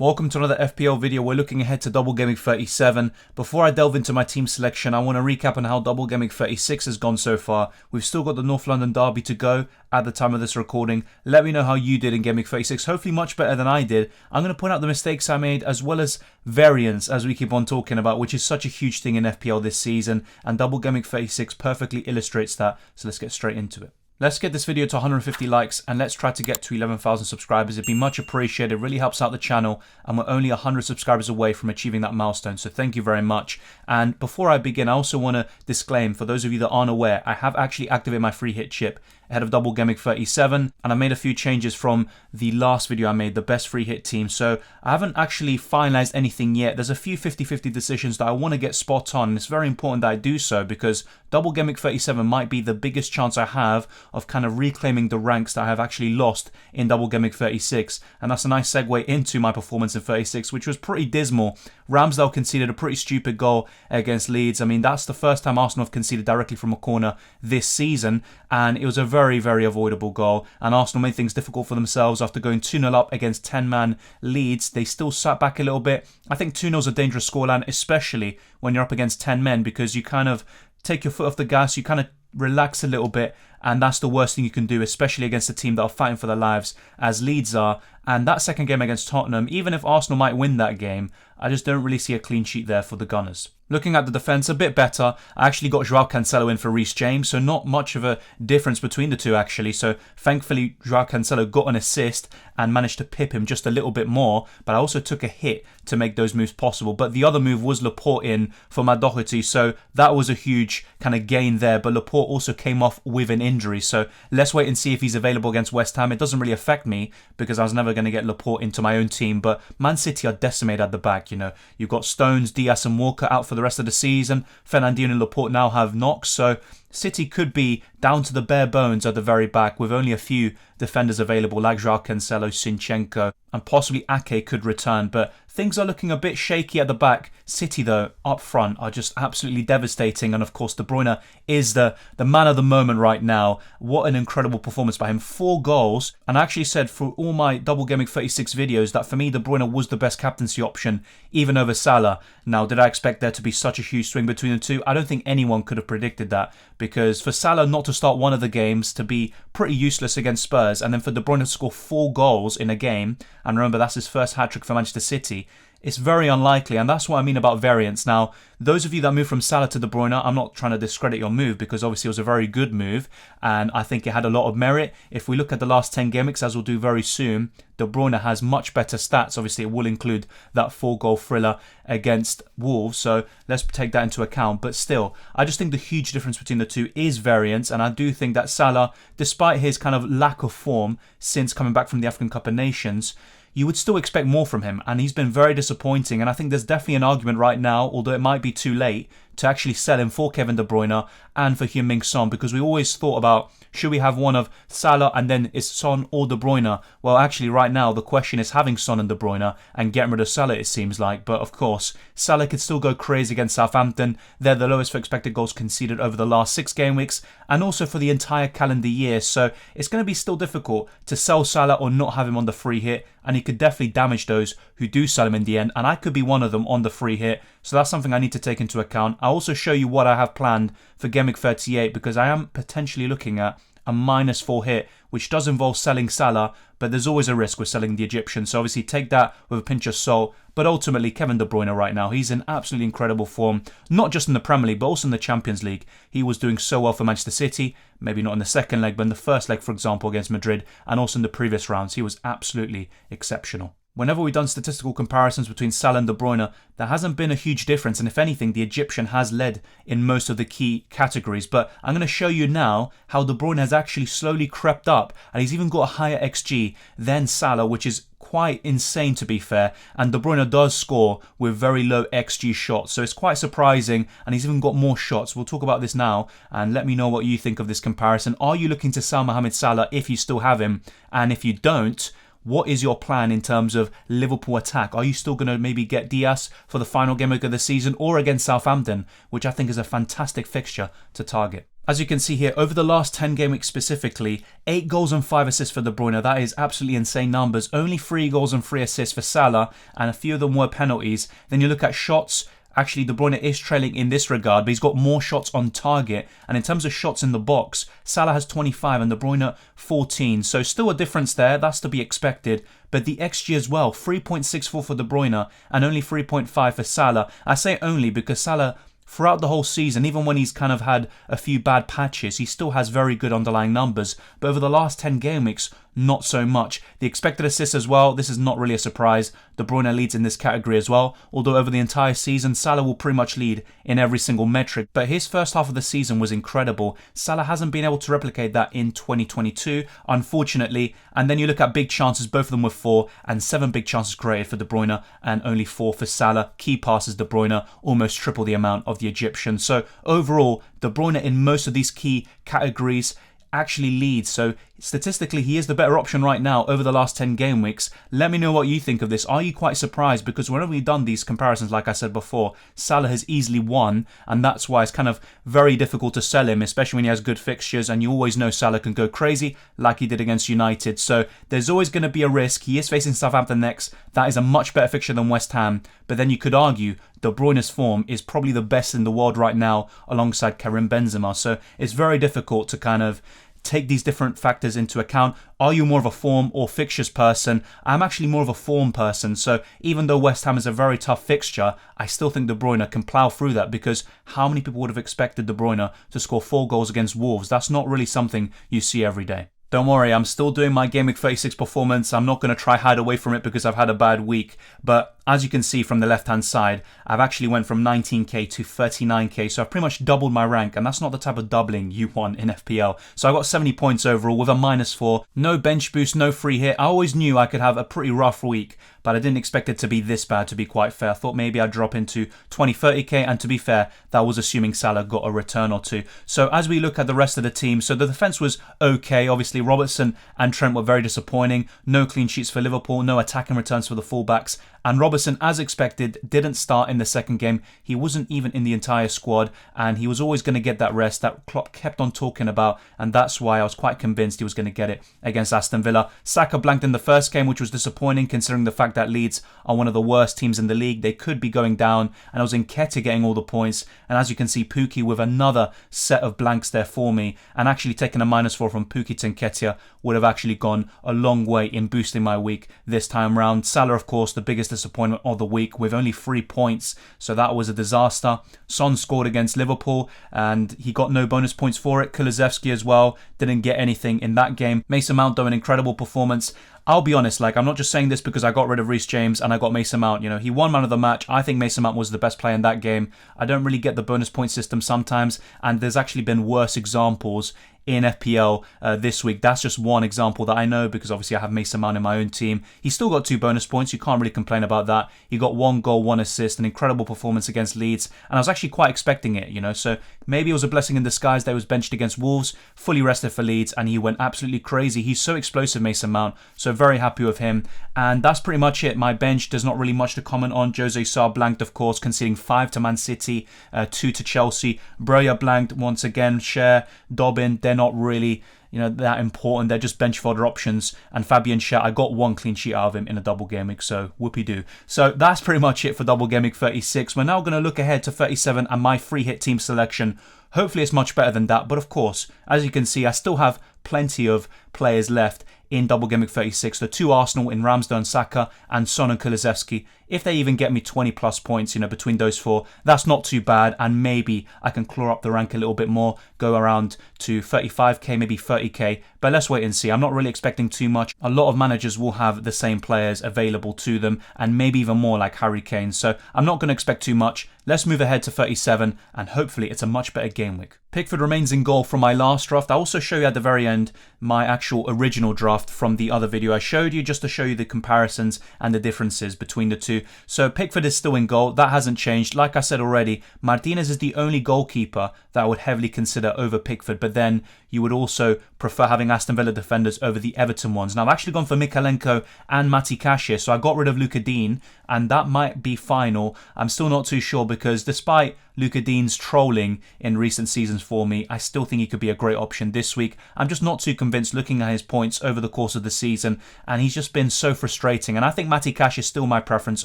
Welcome to another FPL video. We're looking ahead to Double Gameweek 37. Before I delve into my team selection, I want to recap on how Double Gameweek 36 has gone so far. We've still got the North London Derby to go at the time of this recording. Let me know how you did in Gameweek 36. Hopefully much better than I did. I'm going to point out the mistakes I made as well as variance as we keep on talking about, which is such a huge thing in FPL this season. And Double Gameweek 36 perfectly illustrates that. So let's get straight into it. Let's get this video to 150 likes and let's try to get to 11,000 subscribers. It'd be much appreciated. It really helps out the channel and we're only 100 subscribers away from achieving that milestone. So thank you very much. And before I begin, I also want to disclaim, for those of you that aren't aware, I have actually activated my free hit chip ahead of Double Gameweek 37 and I made a few changes from the last video I made, the best free hit team. So I haven't actually finalized anything yet. There's a few 50-50 decisions that I want to get spot on. And it's very important that I do so because Double Gameweek 37 might be the biggest chance I have of kind of reclaiming the ranks that I have actually lost in Double Gameweek 36. And that's a nice segue into my performance in 36, which was pretty dismal. Ramsdale conceded a pretty stupid goal against Leeds. I mean, that's the first time Arsenal have conceded directly from a corner this season. And it was a very, very avoidable goal. And Arsenal made things difficult for themselves after going 2-0 up against 10-man Leeds. They still sat back a little bit. I think 2-0 is a dangerous scoreline, especially when you're up against 10 men, because you kind of take your foot off the gas, you kind of relax a little bit, and that's the worst thing you can do, especially against a team that are fighting for their lives as Leeds are. And that second game against Tottenham, even if Arsenal might win that game, I just don't really see a clean sheet there for the Gunners. Looking at the defence, a bit better. I actually got Joao Cancelo in for Reece James, so not much of a difference between the two actually. So thankfully Joao Cancelo got an assist and managed to pip him just a little bit more, but I also took a hit to make those moves possible. But the other move was Laporte in for Doherty, so that was a huge kind of gain there. But Laporte also came off with an injury, so let's wait and see if he's available against West Ham. It doesn't really affect me because I was never going to get Laporte into my own team, but Man City are decimated at the back. You know, you've got Stones, Diaz and Walker out for the rest of the season. Fernandinho and Laporte now have knocks, so City could be down to the bare bones at the very back with only a few defenders available like Joao Cancelo, Zinchenko and possibly Ake could return, but things are looking a bit shaky at the back. City though, up front, are just absolutely devastating, and of course De Bruyne is the man of the moment right now. What an incredible performance by him, 4 goals, and I actually said for all my Double Gameweek 36 videos that for me De Bruyne was the best captaincy option, even over Salah. Now, did I expect there to be such a huge swing between the two? I don't think anyone could have predicted that, because for Salah not to start one of the games, to be pretty useless against Spurs, and then for De Bruyne to score 4 goals in a game, and remember that's his first hat-trick for Manchester City, it's very unlikely, and that's what I mean about variance. Now, those of you that moved from Salah to De Bruyne, I'm not trying to discredit your move because obviously it was a very good move and I think it had a lot of merit. If we look at the last 10 game weeks, as we'll do very soon, De Bruyne has much better stats. Obviously, it will include that 4-goal thriller against Wolves, so let's take that into account. But still, I just think the huge difference between the two is variance, and I do think that Salah, despite his kind of lack of form since coming back from the African Cup of Nations, you would still expect more from him, and he's been very disappointing. And I think there's definitely an argument right now, although it might be too late, to actually sell him for Kevin De Bruyne and for Heung-min Son, because we always thought about, should we have one of Salah and then is Son or De Bruyne? Well, actually right now the question is having Son and De Bruyne and getting rid of Salah, it seems like. But of course, Salah could still go crazy against Southampton. They're the lowest for expected goals conceded over the last 6 game weeks and also for the entire calendar year. So it's going to be still difficult to sell Salah or not have him on the free hit, and he could definitely damage those who do sell him in the end, and I could be one of them on the free hit. So that's something I need to take into account. I'll also show you what I have planned for Gameweek 38 because I am potentially looking at a -4 hit, which does involve selling Salah, but there's always a risk with selling the Egyptian. So obviously take that with a pinch of salt. But ultimately, Kevin De Bruyne right now, he's in absolutely incredible form, not just in the Premier League, but also in the Champions League. He was doing so well for Manchester City, maybe not in the second leg, but in the first leg, for example, against Madrid, and also in the previous rounds. He was absolutely exceptional. Whenever we've done statistical comparisons between Salah and De Bruyne, there hasn't been a huge difference, and if anything, the Egyptian has led in most of the key categories. But I'm going to show you now how De Bruyne has actually slowly crept up, and he's even got a higher XG than Salah, which is quite insane to be fair, and De Bruyne does score with very low XG shots, so it's quite surprising, and he's even got more shots. We'll talk about this now, and let me know what you think of this comparison. Are you looking to sell Mohamed Salah if you still have him? And if you don't, what is your plan in terms of Liverpool attack? Are you still going to maybe get Diaz for the final game of the season or against Southampton, which I think is a fantastic fixture to target? As you can see here, over the last 10 game weeks specifically, 8 goals and 5 assists for De Bruyne. That is absolutely insane numbers. Only 3 goals and 3 assists for Salah, and a few of them were penalties. Then you look at shots. Actually, De Bruyne is trailing in this regard, but he's got more shots on target. And in terms of shots in the box, Salah has 25 and De Bruyne 14. So still a difference there. That's to be expected. But the XG as well, 3.64 for De Bruyne and only 3.5 for Salah. I say only because Salah, throughout the whole season, even when he's kind of had a few bad patches, he still has very good underlying numbers. But over the last 10 game weeks, not so much. The expected assists as well, this is not really a surprise. De Bruyne leads in this category as well, although over the entire season, Salah will pretty much lead in every single metric. But his first half of the season was incredible. Salah hasn't been able to replicate that in 2022, unfortunately. And then you look at big chances, both of them with 4, and 7 big chances created for De Bruyne, and only 4 for Salah. Key passes, De Bruyne, almost triple the amount of the Egyptian. So overall, De Bruyne in most of these key categories actually leads. So statistically, he is the better option right now over the last 10 game weeks. Let me know what you think of this. Are you quite surprised? Because whenever we've done these comparisons, like I said before, Salah has easily won, and that's why it's kind of very difficult to sell him, especially when he has good fixtures, and you always know Salah can go crazy like he did against United. So there's always going to be a risk. He is facing Southampton next. That is a much better fixture than West Ham. But then you could argue De Bruyne's form is probably the best in the world right now alongside Karim Benzema. So it's very difficult to kind of take these different factors into account. Are you more of a form or fixtures person? I'm actually more of a form person. So even though West Ham is a very tough fixture, I still think De Bruyne can plough through that, because how many people would have expected De Bruyne to score 4 goals against Wolves? That's not really something you see every day. Don't worry, I'm still doing my Game Week 36 performance. I'm not going to try hide away from it because I've had a bad week. But as you can see from the left-hand side, I've actually went from 19k to 39k. So I've pretty much doubled my rank. And that's not the type of doubling you want in FPL. So I got 70 points overall with a -4. No bench boost, no free hit. I always knew I could have a pretty rough week, but I didn't expect it to be this bad, to be quite fair. I thought maybe I'd drop into 20, 30k. And to be fair, that was assuming Salah got a return or 2. So as we look at the rest of the team, so the defence was okay. Obviously, Robertson and Trent were very disappointing. No clean sheets for Liverpool, no attacking returns for the fullbacks. And Robertson, as expected, didn't start in the second game. He wasn't even in the entire squad, and he was always going to get that rest that Klopp kept on talking about, and that's why I was quite convinced he was going to get it against Aston Villa. Saka blanked in the first game, which was disappointing considering the fact that Leeds are one of the worst teams in the league. They could be going down, and I was in Nketiah getting all the points. And as you can see, Pukki with another set of blanks there for me, and actually taking a -4 from Pukki to Nketiah would have actually gone a long way in boosting my week this time round. Salah, of course, the biggest disappointment of the week with only 3 points, so that was a disaster. Son scored against Liverpool and he got no bonus points for it. Kulusevski as well didn't get anything in that game. Mason Mount, though, an incredible performance. I'll be honest, I'm not just saying this because I got rid of Reece James and I got Mason Mount. You know, he won man of the match. I think Mason Mount was the best player in that game. I don't really get the bonus point system sometimes, and there's actually been worse examples in FPL this week. That's just one example that I know because obviously I have Mason Mount in my own team. He still got 2 bonus points. You can't really complain about that. He got 1 goal, 1 assist, an incredible performance against Leeds. And I was actually quite expecting it, you know. So maybe it was a blessing in disguise that he was benched against Wolves, fully rested for Leeds, and he went absolutely crazy. He's so explosive, Mason Mount. So very happy with him. And that's pretty much it. My bench, there's not really much to comment on. Jose Sarr blanked, of course, conceding 5 to Man City, 2 to Chelsea. Bruyne blanked once again. Cher, Dobbin, they're not really, you know, that important. They're just bench fodder options. And Fabian Cher, I got 1 clean sheet out of him in a double game week, so whoopee-doo. So that's pretty much it for double game week 36. We're now going to look ahead to 37 and my free hit team selection. Hopefully it's much better than that, but of course, as you can see, I still have plenty of players left in double game week 36. The 2 Arsenal in Ramsdale and Saka, and Son and Kulusevski. If they even get me 20 plus points, you know, between those 4, that's not too bad, and maybe I can claw up the rank a little bit more, go around to 35k, maybe 30k, but let's wait and see. I'm not really expecting too much. A lot of managers will have the same players available to them, and maybe even more like Harry Kane, so I'm not going to expect too much. Let's move ahead to 37, and hopefully it's a much better game week. Pickford remains in goal from my last draft. I'll also show you at the very end my actual original draft from the other video I showed you, just to show you the comparisons and the differences between the two. So Pickford is still in goal. That hasn't changed. Like I said already, Martinez is the only goalkeeper that I would heavily consider over Pickford, but then you would also prefer having Aston Villa defenders over the Everton ones. Now, I've actually gone for Mykolenko and Mati Cash, so I got rid of Luka Dean, and that might be final. I'm still not too sure because despite Luka Dean's trolling in recent seasons for me, I still think he could be a great option this week. I'm just not too convinced looking at his points over the course of the season, and he's just been so frustrating. And I think Mati Cash is still my preference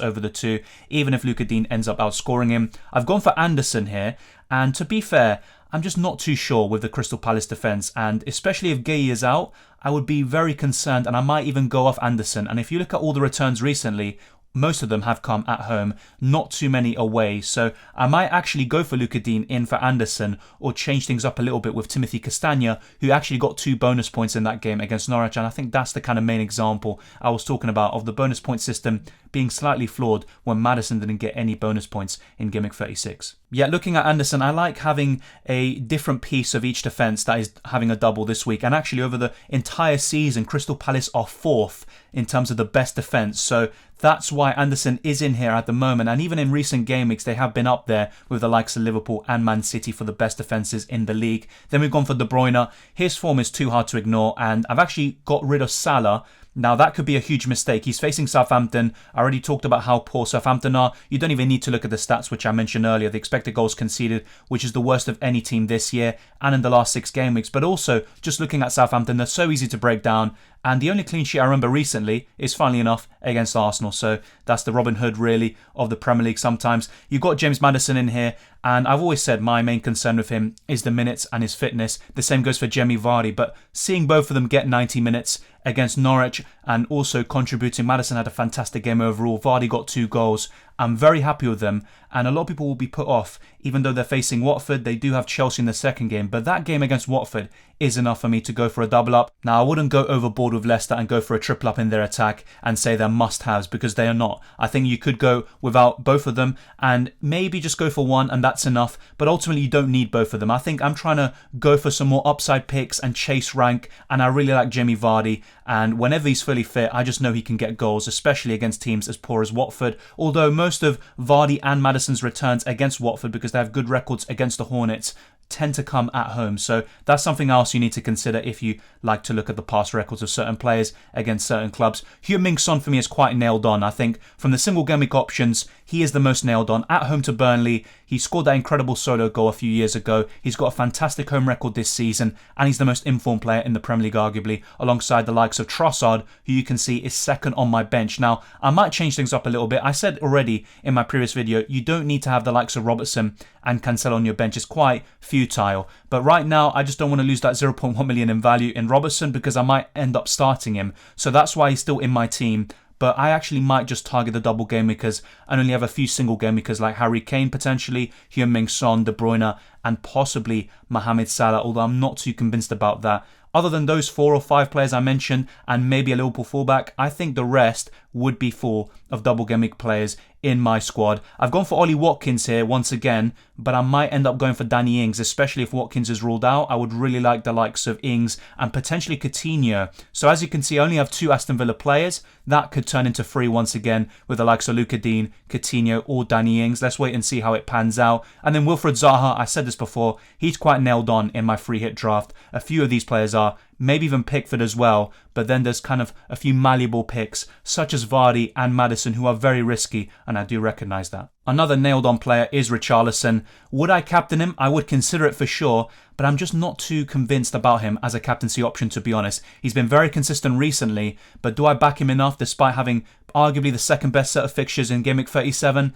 over the two, even if Luka Dean ends up outscoring him. I've gone for Anderson here, and to be fair, I'm just not too sure with the Crystal Palace defence, and especially if Gueye is out, I would be very concerned, and I might even go off Anderson. And if you look at all the returns recently, most of them have come at home, not too many away. So I might actually go for Luka Dean in for Anderson, or change things up a little bit with Timothy Castagna, who actually got 2 bonus points in that game against Norwich. And I think that's the kind of main example I was talking about of the bonus point system being slightly flawed when Maddison didn't get any bonus points in Game Week 36. Yeah, looking at Anderson, I like having a different piece of each defence that is having a double this week. And actually over the entire season, Crystal Palace are 4th in terms of the best defence. So that's why Anderson is in here at the moment. And even in recent game weeks, they have been up there with the likes of Liverpool and Man City for the best defences in the league. Then we've gone for De Bruyne. His form is too hard to ignore. And I've actually got rid of Salah. Now, that could be a huge mistake. He's facing Southampton. I already talked about how poor Southampton are. You don't even need to look at the stats, which I mentioned earlier. The expected goals conceded, which is the worst of any team this year and in the last 6 game weeks. But also, just looking at Southampton, they're so easy to break down. And the only clean sheet I remember recently is, funnily enough, against Arsenal. So that's the Robin Hood, really, of the Premier League sometimes. You've got James Maddison in here. And I've always said my main concern with him is the minutes and his fitness. The same goes for Jamie Vardy. But seeing both of them get 90 minutes against Norwich and also contributing, Maddison had a fantastic game overall. Vardy got 2 goals. I'm very happy with them, and a lot of people will be put off, even though they're facing Watford. They do have Chelsea in the second game, but that game against Watford is enough for me to go for a double up. Now, I wouldn't go overboard with Leicester and go for a triple up in their attack and say they're must-haves, because they are not. I think you could go without both of them and maybe just go for one, and that's enough, but ultimately you don't need both of them. I think I'm trying to go for some more upside picks and chase rank, and I really like Jamie Vardy, and whenever he's fully fit, I just know he can get goals, especially against teams as poor as Watford, although most of Vardy and Maddison's returns against Watford, because they have good records against the Hornets, tend to come at home. So that's something else you need to consider if you like to look at the past records of certain players against certain clubs. Heung-min Son for me is quite nailed on. I think from the single game week options, he is the most nailed on. At home to Burnley, he scored that incredible solo goal a few years ago. He's got a fantastic home record this season, and he's the most informed player in the Premier League, arguably, alongside the likes of Trossard, who you can see is second on my bench. Now, I might change things up a little bit. I said already in my previous video, you don't need to have the likes of Robertson and Cancelo on your bench. It's quite futile. But right now, I just don't want to lose that 0.1 million in value in Robertson, because I might end up starting him. So that's why he's still in my team. But I actually might just target the double game weekers and only have a few single game weekers like Harry Kane potentially, Heung-min Son, De Bruyne, and possibly Mohamed Salah, although I'm not too convinced about that. Other than those 4 or 5 players I mentioned and maybe a Liverpool fullback, I think the rest would be full of double game week players in my squad. I've gone for Ollie Watkins here once again, but I might end up going for Danny Ings, especially if Watkins is ruled out. I would really like the likes of Ings and potentially Coutinho. So as you can see, I only have 2 Aston Villa players. That could turn into 3 once again with the likes of Luka Dean, Coutinho or Danny Ings. Let's wait and see how it pans out. And then Wilfred Zaha, I said this before, he's quite nailed on in my free hit draft. A few of these players are, maybe even Pickford as well, but then there's kind of a few malleable picks such as Vardy and Maddison who are very risky, and I do recognise that. Another nailed on player is Richarlison. Would I captain him? I would consider it for sure, but I'm just not too convinced about him as a captaincy option, to be honest. He's been very consistent recently, but do I back him enough despite having arguably the second best set of fixtures in Game Week 37?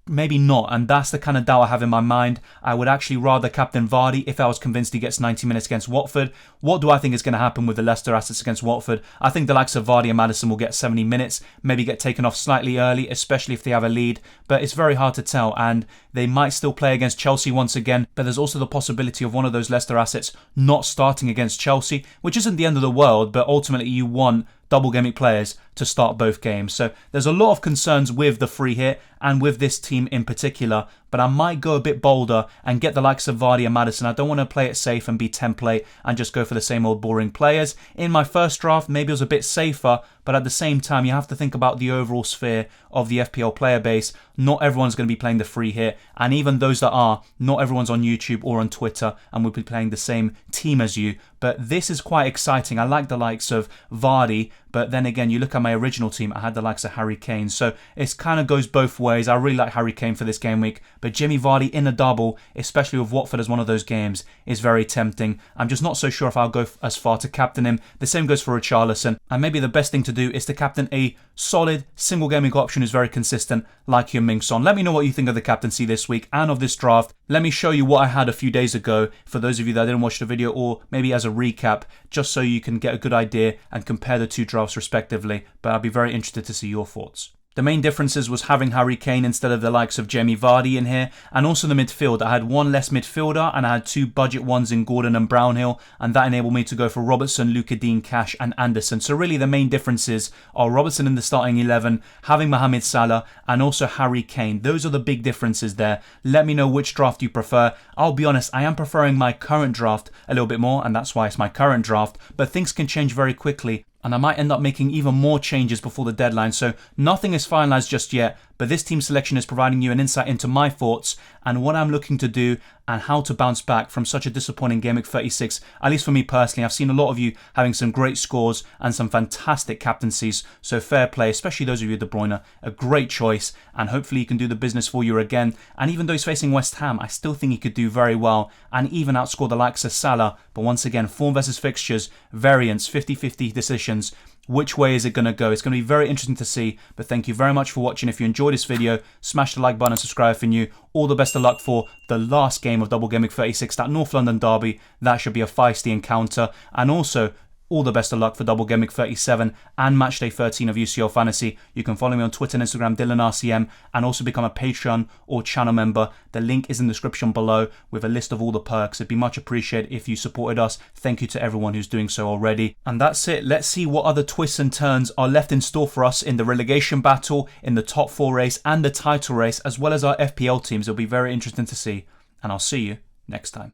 Maybe not, and that's the kind of doubt I have in my mind. I would actually rather captain Vardy if I was convinced he gets 90 minutes against Watford. What do I think is going to happen with the Leicester assets against Watford? I think the likes of Vardy and Maddison will get 70 minutes, maybe get taken off slightly early, especially if they have a lead, but it's very hard to tell, and they might still play against Chelsea once again, but there's also the possibility of one of those Leicester assets not starting against Chelsea, which isn't the end of the world, but ultimately you want double game week players to start both games. So there's a lot of concerns with the free hit and with this team in particular, but I might go a bit bolder and get the likes of Vardy and Maddison. I don't want to play it safe and be template and just go for the same old boring players. In my first draft, maybe it was a bit safer, but at the same time, you have to think about the overall sphere of the FPL player base. Not everyone's going to be playing the free hit, and even those that are, not everyone's on YouTube or on Twitter and will be playing the same team as you. But this is quite exciting. I like the likes of Vardy, but then again, you look at my original team, I had the likes of Harry Kane. So it kind of goes both ways. I really like Harry Kane for this game week, but Jimmy Vardy in a double, especially with Watford as one of those games, is very tempting. I'm just not so sure if I'll go as far to captain him. The same goes for Richarlison, and maybe the best thing to do is to captain a solid single game week option who's very consistent like Heung-min Son. Let me know what you think of the captaincy this week and of this draft. Let me show you what I had a few days ago for those of you that didn't watch the video, or maybe as a recap, just so you can get a good idea and compare the two drafts respectively. But I'd be very interested to see your thoughts. The main differences was having Harry Kane instead of the likes of Jamie Vardy in here, and also the midfield. I had one less midfielder and I had two budget ones in Gordon and Brownhill, and that enabled me to go for Robertson, Luka Dean, Cash and Anderson. So really the main differences are Robertson in the starting 11, having Mohamed Salah and also Harry Kane. Those are the big differences there. Let me know which draft you prefer. I'll be honest, I am preferring my current draft a little bit more, and that's why it's my current draft, but things can change very quickly. And I might end up making even more changes before the deadline, so nothing is finalised just yet, but this team selection is providing you an insight into my thoughts and what I'm looking to do and how to bounce back from such a disappointing game week 36. At least for me personally, I've seen a lot of you having some great scores and some fantastic captaincies, so fair play, especially those of you at De Bruyne. A great choice, and hopefully he can do the business for you again. And even though he's facing West Ham, I still think he could do very well and even outscore the likes of Salah. But once again, form versus fixtures, variance, 50-50 decisions. Which way is it going to go? It's going to be very interesting to see. But thank you very much for watching. If you enjoyed this video, smash the like button and subscribe if you're new. All the best of luck for the last game of Double Gameweek 36, that North London derby. That should be a feisty encounter. And also, all the best of luck for Double Gameweek 37 and Matchday 13 of UCL Fantasy. You can follow me on Twitter and Instagram, DylanRCM, and also become a Patreon or channel member. The link is in the description below with a list of all the perks. It'd be much appreciated if you supported us. Thank you to everyone who's doing so already. And that's it. Let's see what other twists and turns are left in store for us in the relegation battle, in the top 4 race and the title race, as well as our FPL teams. It'll be very interesting to see. And I'll see you next time.